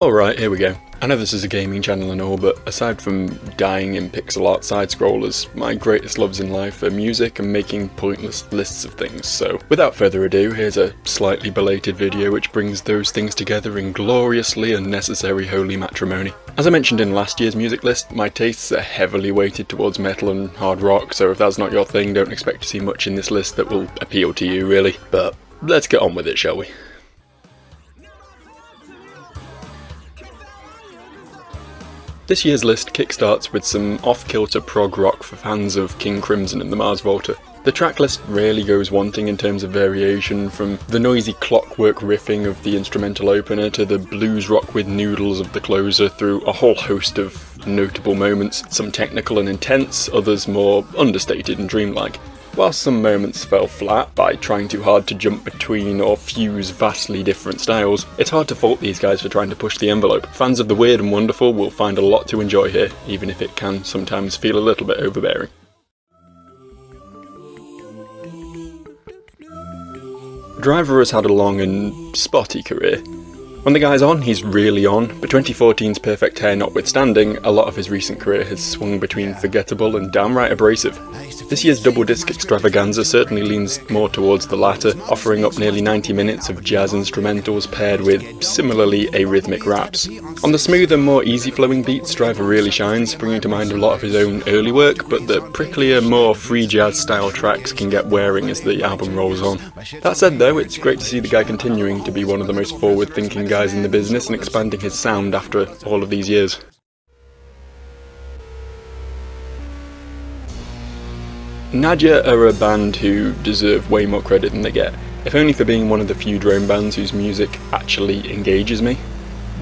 Alright, here we go. I know this is a gaming channel and all, but aside from dying in pixel art side-scrollers, my greatest loves in life are music and making pointless lists of things, so without further ado, here's a slightly belated video which brings those things together in gloriously unnecessary holy matrimony. As I mentioned in last year's music list, my tastes are heavily weighted towards metal and hard rock, so if that's not your thing, don't expect to see much in this list that will appeal to you, really. But let's get on with it, shall we? This year's list kickstarts with some off-kilter prog rock for fans of King Crimson and the Mars Volta. The track list rarely goes wanting in terms of variation, from the noisy clockwork riffing of the instrumental opener to the blues rock with noodles of the closer, through a whole host of notable moments, some technical and intense, others more understated and dreamlike. Whilst some moments fell flat by trying too hard to jump between or fuse vastly different styles, it's hard to fault these guys for trying to push the envelope. Fans of the weird and wonderful will find a lot to enjoy here, even if it can sometimes feel a little bit overbearing. Driver has had a long and spotty career. When the guy's on, he's really on, but 2014's perfect hair notwithstanding, a lot of his recent career has swung between forgettable and downright abrasive. This year's double disc extravaganza certainly leans more towards the latter, offering up nearly 90 minutes of jazz instrumentals paired with similarly arrhythmic raps. On the smoother, more easy-flowing beats, Driver really shines, bringing to mind a lot of his own early work, but the pricklier, more free jazz-style tracks can get wearing as the album rolls on. That said though, it's great to see the guy continuing to be one of the most forward-thinking guys in the business and expanding his sound after all of these years. Nadia are a band who deserve way more credit than they get, if only for being one of the few drone bands whose music actually engages me.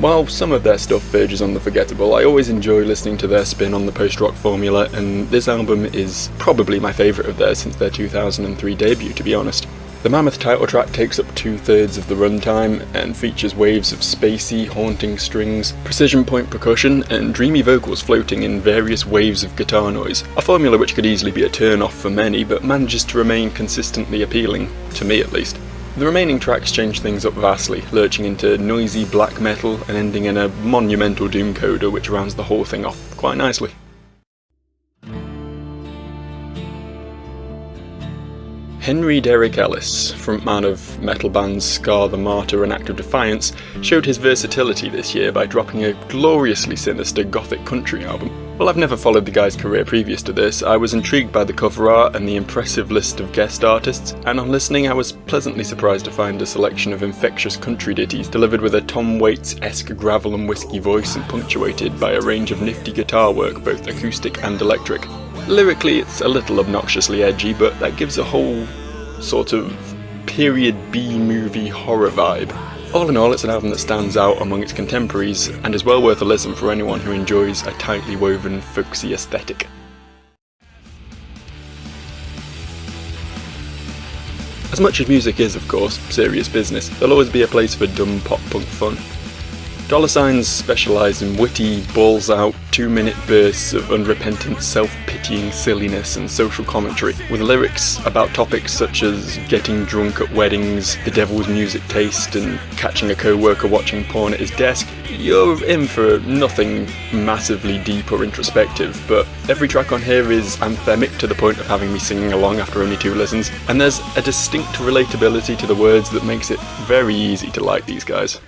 While some of their stuff verges on the forgettable, I always enjoy listening to their spin on the post-rock formula, and this album is probably my favourite of theirs since their 2003 debut, to be honest. The Mammoth title track takes up 2/3 of the runtime and features waves of spacey, haunting strings, precision point percussion, and dreamy vocals floating in various waves of guitar noise, a formula which could easily be a turn-off for many, but manages to remain consistently appealing, to me at least. The remaining tracks change things up vastly, lurching into noisy black metal and ending in a monumental doom coda which rounds the whole thing off quite nicely. Henry Derrick Ellis, frontman of metal bands Scar the Martyr and Act of Defiance, showed his versatility this year by dropping a gloriously sinister gothic country album. While I've never followed the guy's career previous to this, I was intrigued by the cover art and the impressive list of guest artists, and on listening I was pleasantly surprised to find a selection of infectious country ditties delivered with a Tom Waits-esque gravel and whiskey voice and punctuated by a range of nifty guitar work, both acoustic and electric. Lyrically, it's a little obnoxiously edgy, but that gives a whole sort of period B-movie horror vibe. All in all, it's an album that stands out among its contemporaries and is well worth a listen for anyone who enjoys a tightly woven, folksy aesthetic. As much as music is, of course, serious business, there'll always be a place for dumb pop-punk fun. $signs specialise in witty, balls-out, 2-minute bursts of unrepentant, self-pitying silliness and social commentary, with lyrics about topics such as getting drunk at weddings, the devil's music taste, and catching a co-worker watching porn at his desk. You're in for nothing massively deep or introspective, but every track on here is anthemic to the point of having me singing along after only 2 listens, and there's a distinct relatability to the words that makes it very easy to like these guys.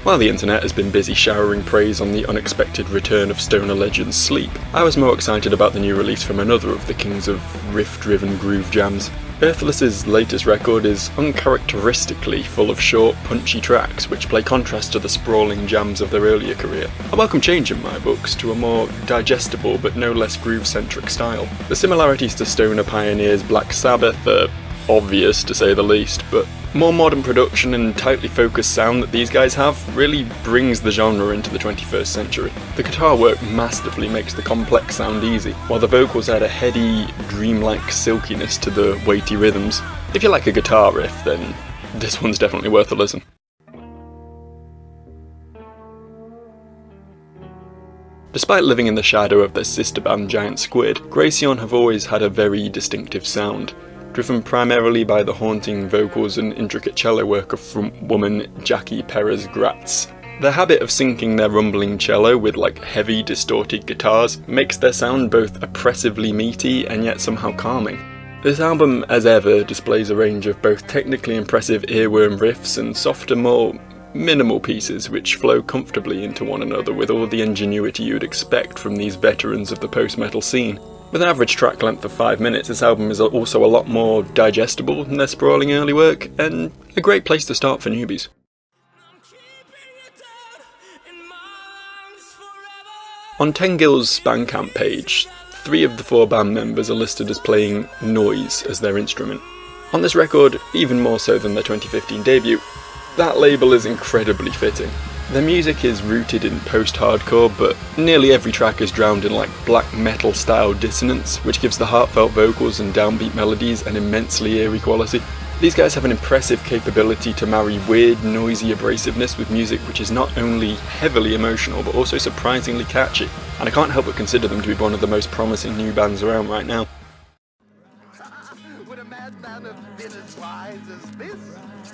While the internet has been busy showering praise on the unexpected return of stoner legend Sleep, I was more excited about the new release from another of the kings of riff-driven groove jams. Earthless's latest record is uncharacteristically full of short, punchy tracks which play contrast to the sprawling jams of their earlier career. A welcome change in my books to a more digestible but no less groove-centric style. The similarities to stoner pioneers Black Sabbath are obvious to say the least, but more modern production and tightly focused sound that these guys have really brings the genre into the 21st century. The guitar work masterfully makes the complex sound easy, while the vocals add a heady, dreamlike silkiness to the weighty rhythms. If you like a guitar riff, then this one's definitely worth a listen. Despite living in the shadow of their sister band Giant Squid, Grayson have always had a very distinctive sound. driven primarily by the haunting vocals and intricate cello work of frontwoman Jackie Perez-Gratz. Their habit of syncing their rumbling cello with heavy distorted guitars makes their sound both oppressively meaty and yet somehow calming. This album, as ever, displays a range of both technically impressive earworm riffs and softer, more minimal pieces which flow comfortably into one another with all the ingenuity you'd expect from these veterans of the post-metal scene. With an average track length of 5 minutes, this album is also a lot more digestible than their sprawling early work, and a great place to start for newbies. On Tengil's Bandcamp page, 3 of the 4 band members are listed as playing noise as their instrument. On this record, even more so than their 2015 debut, that label is incredibly fitting. Their music is rooted in post-hardcore, but nearly every track is drowned in black metal-style dissonance, which gives the heartfelt vocals and downbeat melodies an immensely eerie quality. These guys have an impressive capability to marry weird, noisy abrasiveness with music which is not only heavily emotional, but also surprisingly catchy, and I can't help but consider them to be one of the most promising new bands around right now.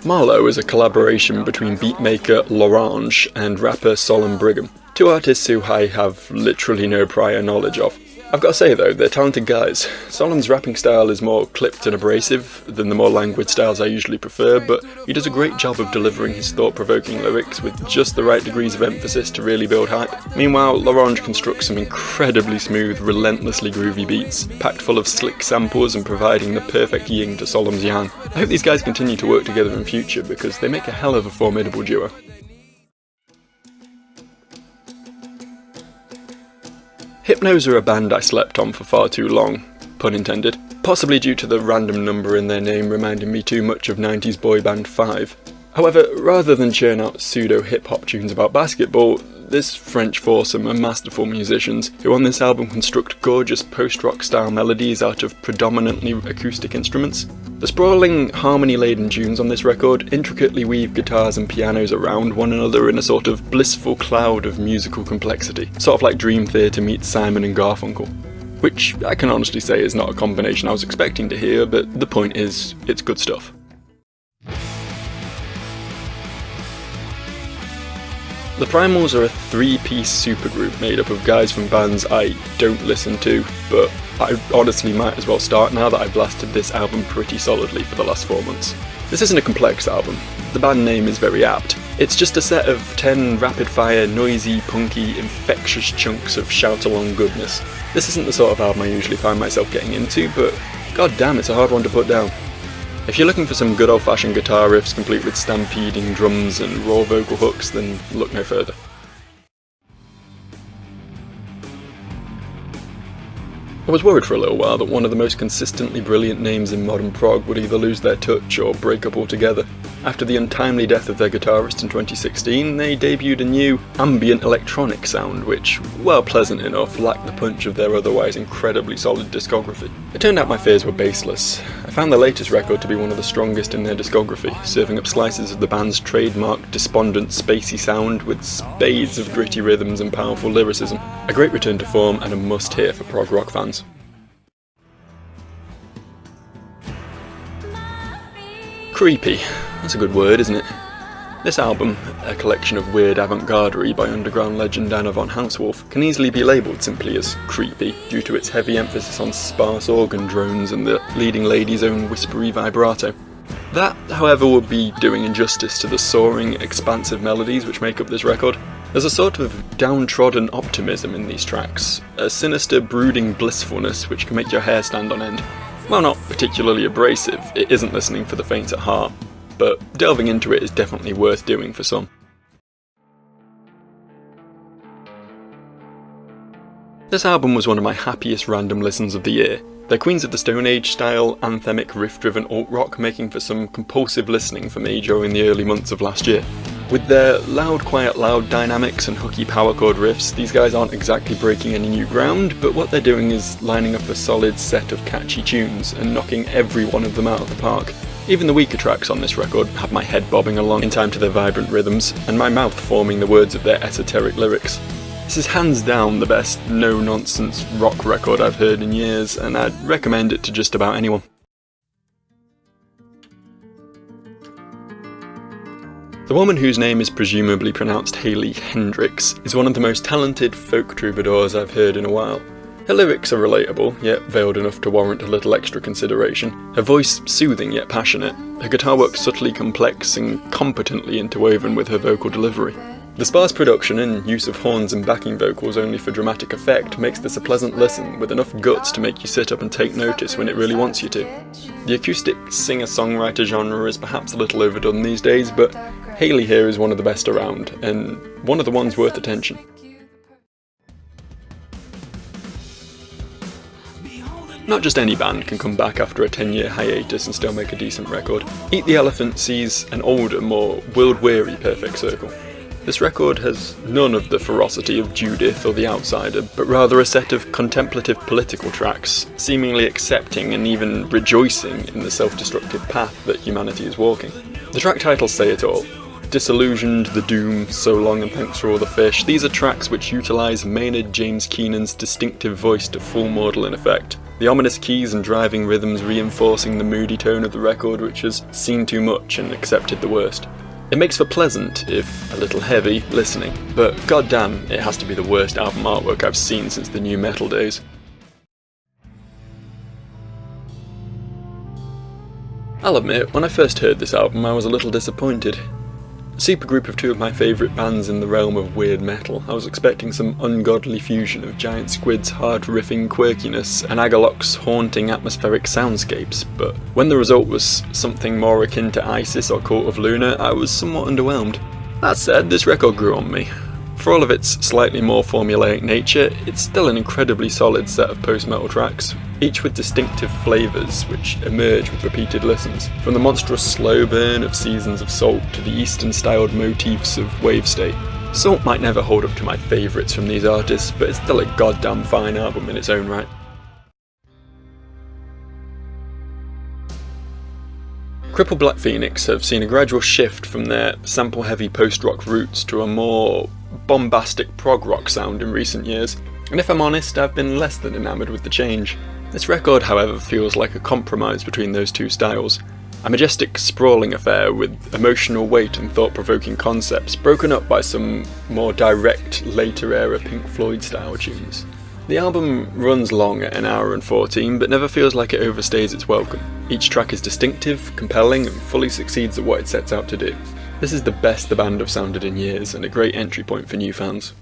Marlowe is a collaboration between beatmaker L'Orange and rapper Solon Brigham, 2 artists who I have literally no prior knowledge of. I've got to say though, they're talented guys. Solon's rapping style is more clipped and abrasive than the more languid styles I usually prefer, but he does a great job of delivering his thought-provoking lyrics with just the right degrees of emphasis to really build hype. Meanwhile, L'Orange constructs some incredibly smooth, relentlessly groovy beats, packed full of slick samples and providing the perfect yin to Solon's yang. I hope these guys continue to work together in future because they make a hell of a formidable duo. Hypnos are a band I slept on for far too long, pun intended, possibly due to the random number in their name reminding me too much of 90s boy band 5. However, rather than churn out pseudo-hip-hop tunes about basketball, this French foursome are masterful musicians who on this album construct gorgeous post-rock style melodies out of predominantly acoustic instruments. The sprawling, harmony-laden tunes on this record intricately weave guitars and pianos around one another in a sort of blissful cloud of musical complexity, sort of like Dream Theater meets Simon and Garfunkel. Which I can honestly say is not a combination I was expecting to hear, but the point is, it's good stuff. The Primals are a 3-piece supergroup made up of guys from bands I don't listen to, but I honestly might as well start now that I've blasted this album pretty solidly for the last 4 months. This isn't a complex album, the band name is very apt. It's just a set of 10 rapid-fire, noisy, punky, infectious chunks of shout-along goodness. This isn't the sort of album I usually find myself getting into, but god damn, it's a hard one to put down. If you're looking for some good old-fashioned guitar riffs complete with stampeding drums and raw vocal hooks, then look no further. I was worried for a little while that one of the most consistently brilliant names in modern prog would either lose their touch or break up altogether. After the untimely death of their guitarist in 2016, they debuted a new, ambient electronic sound which, while pleasant enough, lacked the punch of their otherwise incredibly solid discography. It turned out my fears were baseless. I found the latest record to be one of the strongest in their discography, serving up slices of the band's trademark despondent spacey sound with spades of gritty rhythms and powerful lyricism. A great return to form and a must-hear for prog rock fans. Creepy. That's a good word, isn't it? This album, a collection of weird avant-gardery by underground legend Anna von Hauswolf, can easily be labelled simply as creepy due to its heavy emphasis on sparse organ drones and the leading lady's own whispery vibrato. That, however, would be doing injustice to the soaring, expansive melodies which make up this record. There's a sort of downtrodden optimism in these tracks, a sinister, brooding blissfulness which can make your hair stand on end. While not particularly abrasive, it isn't listening for the faint at heart, but delving into it is definitely worth doing for some. This album was one of my happiest random listens of the year. Their Queens of the Stone Age style, anthemic riff-driven alt-rock making for some compulsive listening for me during the early months of last year. With their loud, quiet, loud dynamics and hooky power chord riffs, these guys aren't exactly breaking any new ground, but what they're doing is lining up a solid set of catchy tunes and knocking every one of them out of the park. Even the weaker tracks on this record have my head bobbing along in time to their vibrant rhythms, and my mouth forming the words of their esoteric lyrics. This is hands down the best no-nonsense rock record I've heard in years, and I'd recommend it to just about anyone. The woman whose name is presumably pronounced Hayley Hendricks is one of the most talented folk troubadours I've heard in a while. Her lyrics are relatable, yet veiled enough to warrant a little extra consideration. Her voice soothing yet passionate. Her guitar work subtly complex and competently interwoven with her vocal delivery. The sparse production and use of horns and backing vocals only for dramatic effect makes this a pleasant listen with enough guts to make you sit up and take notice when it really wants you to. The acoustic singer-songwriter genre is perhaps a little overdone these days, but Hayley here is one of the best around, and one of the ones worth attention. Not just any band can come back after a 10-year hiatus and still make a decent record. Eat the Elephant sees an older, more world-weary Perfect Circle. This record has none of the ferocity of Judith or The Outsider, but rather a set of contemplative political tracks, seemingly accepting and even rejoicing in the self-destructive path that humanity is walking. The track titles say it all. Disillusioned, The Doom, So Long and Thanks for All the Fish. These are tracks which utilise Maynard James Keenan's distinctive voice to full maudlin effect. The ominous keys and driving rhythms reinforcing the moody tone of the record, which has seen too much and accepted the worst. It makes for pleasant, if a little heavy, listening, but goddamn, it has to be the worst album artwork I've seen since the new metal days. I'll admit, when I first heard this album I was a little disappointed. A supergroup of two of my favourite bands in the realm of weird metal, I was expecting some ungodly fusion of Giant Squid's hard-riffing quirkiness and Agaloc's haunting atmospheric soundscapes, but when the result was something more akin to Isis or Cult of Luna, I was somewhat underwhelmed. That said, this record grew on me. For all of its slightly more formulaic nature, it's still an incredibly solid set of post-metal tracks, each with distinctive flavours which emerge with repeated listens. From the monstrous slow burn of Seasons of Salt to the Eastern-styled motifs of Wave State. Salt might never hold up to my favourites from these artists, but it's still a goddamn fine album in its own right. Crippled Black Phoenix have seen a gradual shift from their sample-heavy post-rock roots to a more bombastic prog rock sound in recent years, and if I'm honest, I've been less than enamoured with the change. This record, however, feels like a compromise between those two styles. A majestic, sprawling affair with emotional weight and thought-provoking concepts, broken up by some more direct, later-era Pink Floyd-style tunes. The album runs long at 1 hour and 14, but never feels like it overstays its welcome. Each track is distinctive, compelling, and fully succeeds at what it sets out to do. This is the best the band have sounded in years, and a great entry point for new fans.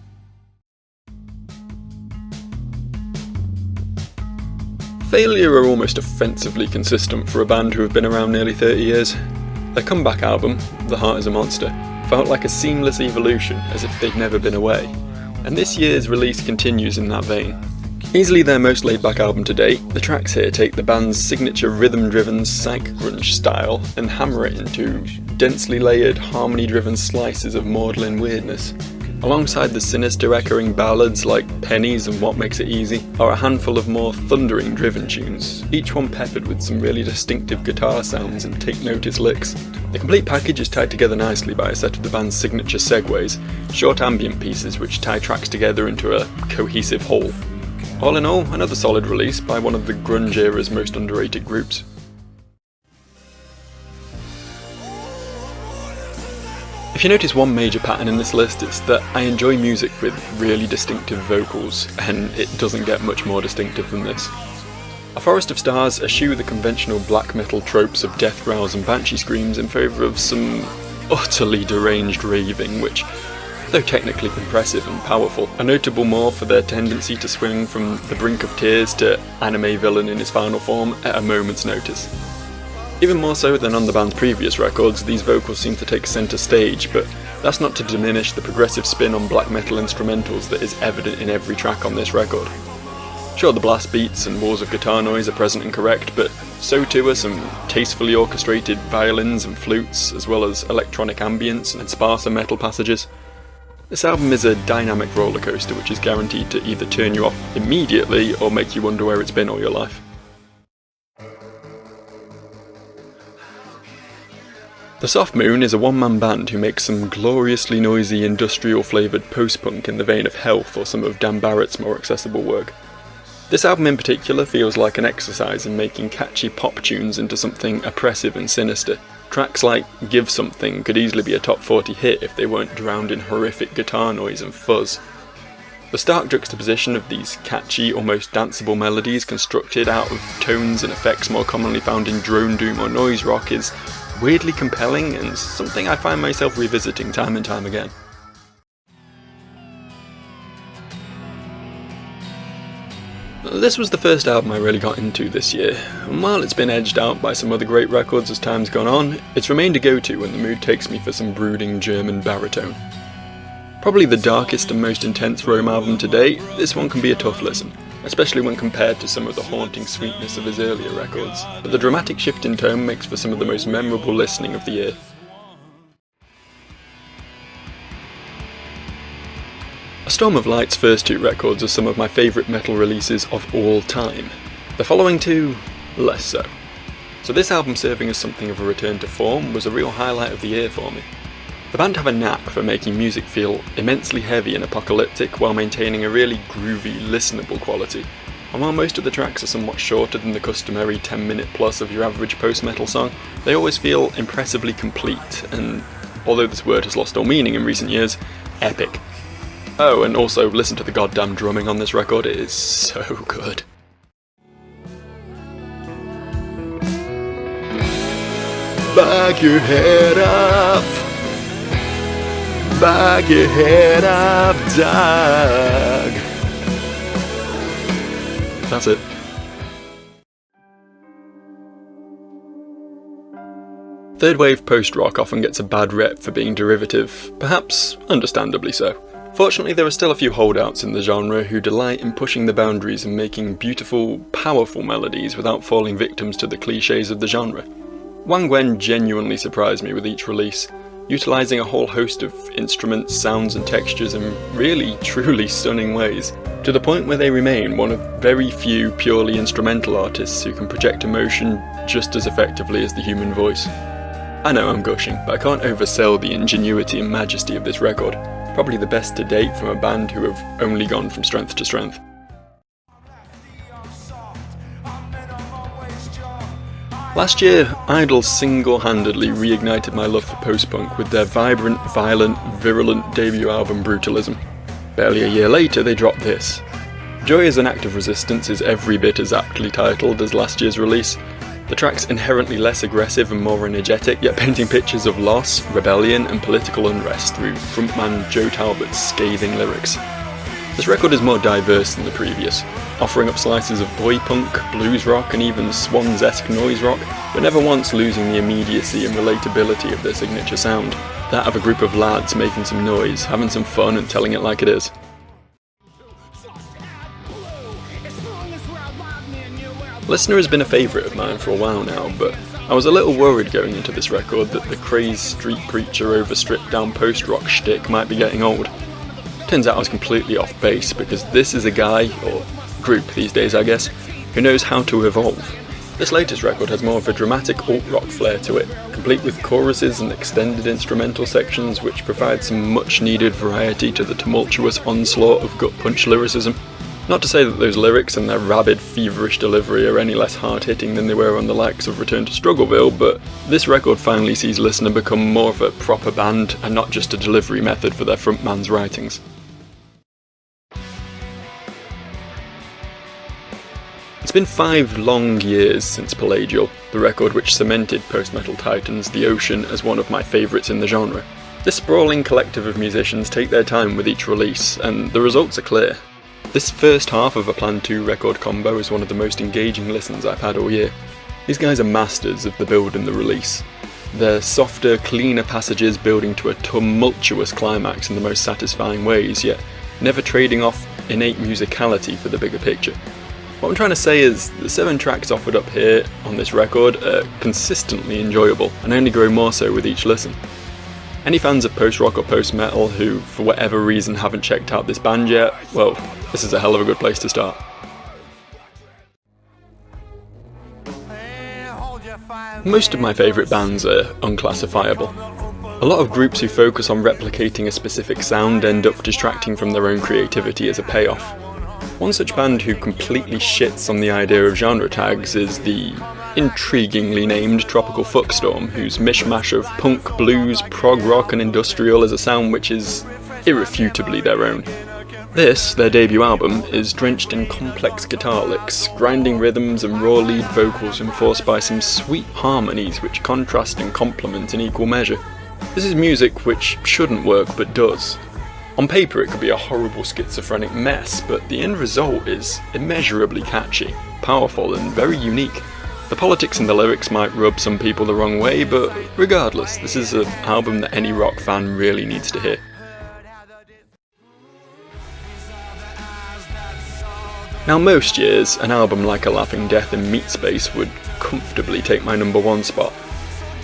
Failure are almost offensively consistent for a band who have been around nearly 30 years. Their comeback album, The Heart is a Monster, felt like a seamless evolution, as if they'd never been away. And this year's release continues in that vein. Easily their most laid-back album to date, the tracks here take the band's signature rhythm-driven psych grunge style and hammer it into densely layered, harmony-driven slices of maudlin weirdness. Alongside the sinister echoing ballads like Pennies and What Makes It Easy are a handful of more thundering driven tunes, each one peppered with some really distinctive guitar sounds and take-notice licks. The complete package is tied together nicely by a set of the band's signature segues, short ambient pieces which tie tracks together into a cohesive whole. All in all, another solid release by one of the grunge era's most underrated groups. If you notice one major pattern in this list, it's that I enjoy music with really distinctive vocals, and it doesn't get much more distinctive than this. A Forest of Stars eschew the conventional black metal tropes of death growls and banshee screams in favour of some utterly deranged raving, which, though technically impressive and powerful, are notable more for their tendency to swing from the brink of tears to anime villain in his final form at a moment's notice. Even more so than on the band's previous records, these vocals seem to take centre stage, but that's not to diminish the progressive spin on black metal instrumentals that is evident in every track on this record. Sure, the blast beats and walls of guitar noise are present and correct, but so too are some tastefully orchestrated violins and flutes, as well as electronic ambience and sparser metal passages. This album is a dynamic rollercoaster which is guaranteed to either turn you off immediately or make you wonder where it's been all your life. The Soft Moon is a one-man band who makes some gloriously noisy industrial-flavoured post-punk in the vein of Health or some of Dan Barrett's more accessible work. This album in particular feels like an exercise in making catchy pop tunes into something oppressive and sinister. Tracks like Give Something could easily be a top 40 hit if they weren't drowned in horrific guitar noise and fuzz. The stark juxtaposition of these catchy, almost danceable melodies constructed out of tones and effects more commonly found in drone doom or noise rock is weirdly compelling and something I find myself revisiting time and time again. This was the first album I really got into this year, and while it's been edged out by some other great records as time's gone on, it's remained a go-to when the mood takes me for some brooding German baritone. Probably the darkest and most intense Rome album to date, this one can be a tough listen, especially when compared to some of the haunting sweetness of his earlier records, but the dramatic shift in tone makes for some of the most memorable listening of the year. A Storm of Light's first two records are some of my favourite metal releases of all time. The following two, less so. So this album serving as something of a return to form was a real highlight of the year for me. The band have a knack for making music feel immensely heavy and apocalyptic while maintaining a really groovy, listenable quality. And while most of the tracks are somewhat shorter than the customary 10-minute plus of your average post-metal song, they always feel impressively complete and, although this word has lost all meaning in recent years, epic. Oh, and also listen to the goddamn drumming on this record, it is so good. Bag your head up, bag your head up, dog. That's it. Third wave post-rock often gets a bad rep for being derivative, perhaps understandably so. Fortunately, there are still a few holdouts in the genre who delight in pushing the boundaries and making beautiful, powerful melodies without falling victims to the clichés of the genre. Wang Wen genuinely surprised me with each release, utilising a whole host of instruments, sounds and textures in really, truly stunning ways, to the point where they remain one of very few purely instrumental artists who can project emotion just as effectively as the human voice. I know I'm gushing, but I can't oversell the ingenuity and majesty of this record. Probably the best to date from a band who have only gone from strength to strength. Last year, Idol single-handedly reignited my love for post-punk with their vibrant, violent, virulent debut album Brutalism. Barely a year later, they dropped this. Joy as an Act of Resistance is every bit as aptly titled as last year's release. The track's inherently less aggressive and more energetic, yet painting pictures of loss, rebellion and political unrest through frontman Joe Talbot's scathing lyrics. This record is more diverse than the previous, offering up slices of boy punk, blues rock and even Swans-esque noise rock, but never once losing the immediacy and relatability of their signature sound, that of a group of lads making some noise, having some fun and telling it like it is. Listener has been a favourite of mine for a while now, but I was a little worried going into this record that the crazed street preacher over stripped down post-rock shtick might be getting old. Turns out I was completely off base because this is a guy, or group these days I guess, who knows how to evolve. This latest record has more of a dramatic alt-rock flair to it, complete with choruses and extended instrumental sections which provide some much needed variety to the tumultuous onslaught of gut-punch lyricism. Not to say that those lyrics and their rabid, feverish delivery are any less hard-hitting than they were on the likes of Return to Struggleville, but this record finally sees Listener become more of a proper band and not just a delivery method for their frontman's writings. It's been 5 long years since Palladial, the record which cemented post-metal titans The Ocean as one of my favourites in the genre. This sprawling collective of musicians take their time with each release, and the results are clear. This first half of a Plan 2 record combo is one of the most engaging listens I've had all year. These guys are masters of the build and the release. Their softer, cleaner passages building to a tumultuous climax in the most satisfying ways, yet never trading off innate musicality for the bigger picture. What I'm trying to say is, the 7 tracks offered up here on this record are consistently enjoyable, and only grow more so with each listen. Any fans of post-rock or post-metal who, for whatever reason, haven't checked out this band yet, well, this is a hell of a good place to start. Most of my favourite bands are unclassifiable. A lot of groups who focus on replicating a specific sound end up distracting from their own creativity as a payoff. One such band who completely shits on the idea of genre tags is the intriguingly named Tropical Fuckstorm, whose mishmash of punk, blues, prog rock and industrial is a sound which is irrefutably their own. This, their debut album, is drenched in complex guitar licks, grinding rhythms and raw lead vocals enforced by some sweet harmonies which contrast and complement in equal measure. This is music which shouldn't work but does. On paper it could be a horrible schizophrenic mess, but the end result is immeasurably catchy, powerful and very unique. The politics in the lyrics might rub some people the wrong way, but regardless, this is an album that any rock fan really needs to hear. Now most years, an album like A Laughing Death and Meat Space would comfortably take my number one spot.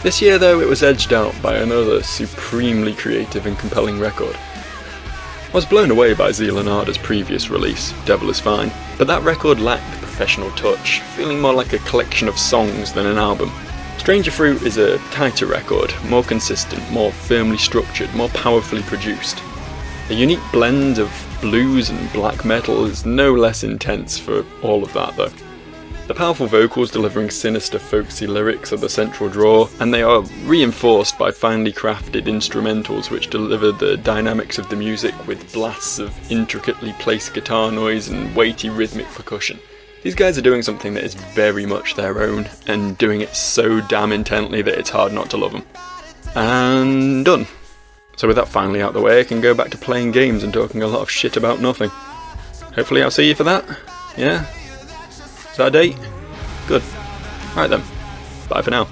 This year though, it was edged out by another supremely creative and compelling record. I was blown away by Zealanada's previous release, Devil Is Fine, but that record lacked the professional touch, feeling more like a collection of songs than an album. Stranger Fruit is a tighter record, more consistent, more firmly structured, more powerfully produced. A unique blend of blues and black metal is no less intense for all of that though. The powerful vocals delivering sinister folksy lyrics are the central draw, and they are reinforced by finely crafted instrumentals which deliver the dynamics of the music with blasts of intricately placed guitar noise and weighty rhythmic percussion. These guys are doing something that is very much their own, and doing it so damn intently that it's hard not to love them. And done. So with that finally out the way, I can go back to playing games and talking a lot of shit about nothing. Hopefully I'll see you for that. Yeah? Is that a date? Good. Alright then. Bye for now.